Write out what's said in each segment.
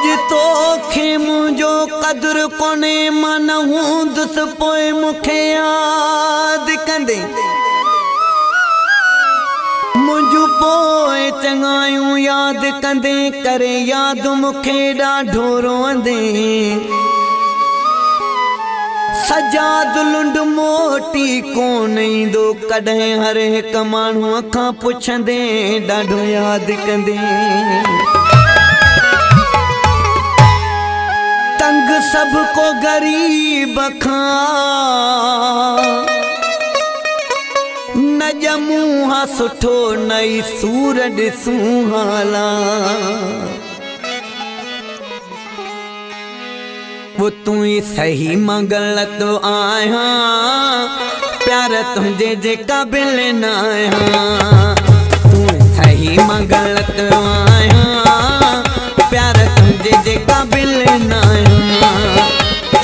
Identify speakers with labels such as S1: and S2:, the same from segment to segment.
S1: अज तोखे मुझो कदर कोने मन हूंदुस पोए मुखे याद कंदे मुझो पोए चंगायूं याद कंदे करे याद मुखे ॾाढो रोंदे सजाद लुंड मोटी कोन ईंदो कॾहिं हर हिक माण्हू अखां पुछंदे ॾाढो याद कंदे तंग सब को गरीब खां न ॼमूं हा सुठो नई सूर ॾिसूं हाला वो तू ही सही मां गलत आया प्यार तुझे जे काबिल न आया तू सही मां गलत आया प्यार तुझे जे काबिल न आया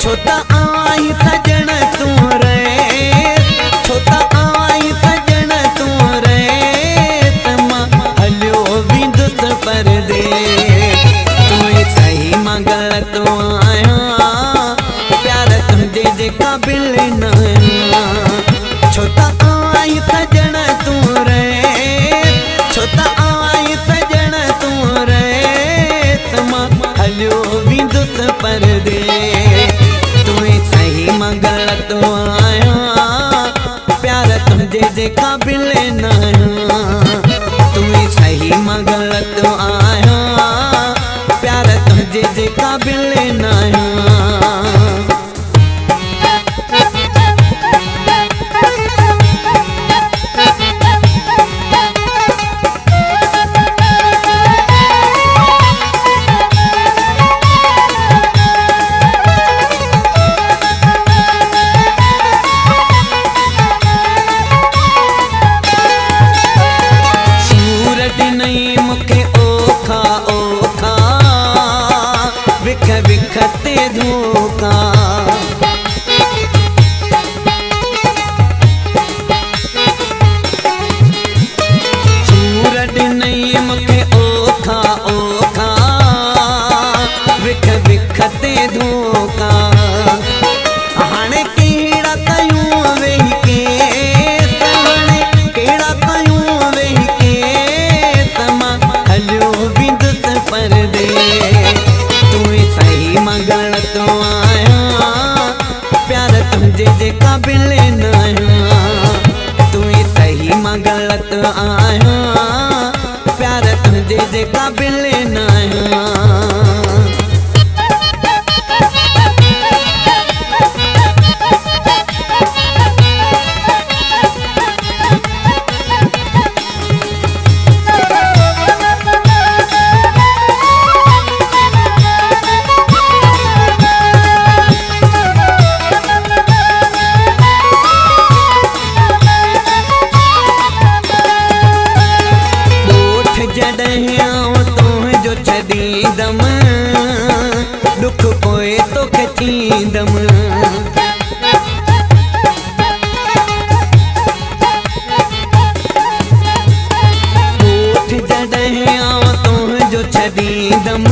S1: छोता आई सजण तू रे छोता आई सजण तू रे तमा हलियो विंदुस परदे तू ही सही मां गलत आया प्यार तुझे जे काबिल न आया छोता आई सजण तू रे छोता आई सजण तू रे तमा हलियो विंदुस परदे तू ही सही मां गलत आया प्यार तुझे जे काबिल न आया तू ही सही मां गलत आया प्यार तुझे जे काबिल न आया विखते धोखा सूरज नहीं मुखे ओखा ओखा विखते धोखा हाणे केड़ा कयूं वेही के हाणे केड़ा कयूं वेही के तमा हलियो विंदुस परदे सही मां गलत आया प्यार तुझे जे काबिल न आया तू ही सही मां गलत आया प्यार तुझे जे काबिल न आया छदीदम दुख पोए तो खचीदम उठ जॾहिं आव तुंहिंजो छदीदम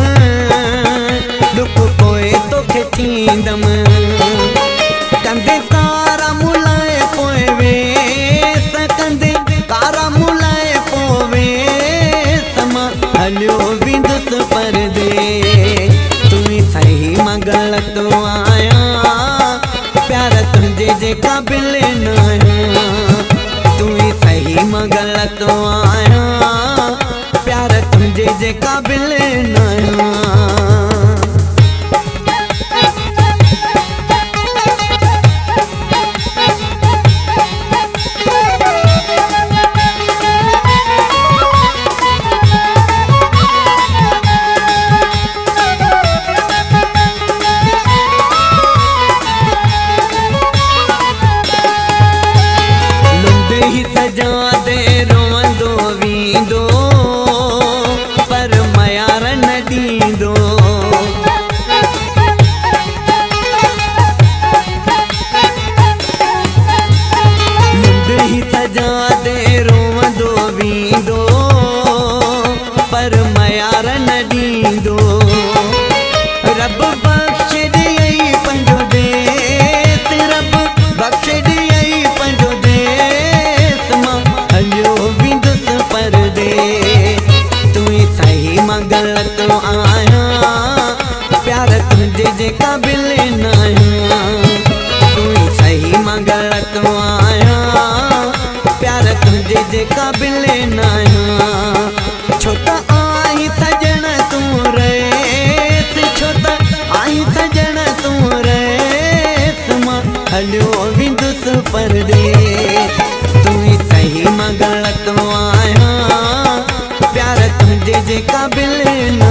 S1: दुख पोए तो खचीदम कंदे कारा मुलाए पोए वे कंदे कारा मुलाए पोवे समा हलियो विंदुस परदे तू ही सही मां गलत आया प्यार तुझे जे काबिल न आया तू ही सही मां गलत आया प्यार तुझे जे काबिल न आया सजा दे रोंदो वींदो पर मयार न ॾींदो गलत आया, प्यार तुझे जे काबिल ना तू सही मां गलत आया, प्यार तुझे जे काबिल ना छोटा आई सजण तू रेस, छोटा आई सजण तू रेस मां हलियो विंदुस परदेस। तू सही मां गलत आया, प्यार तुझे जे काबिल ना।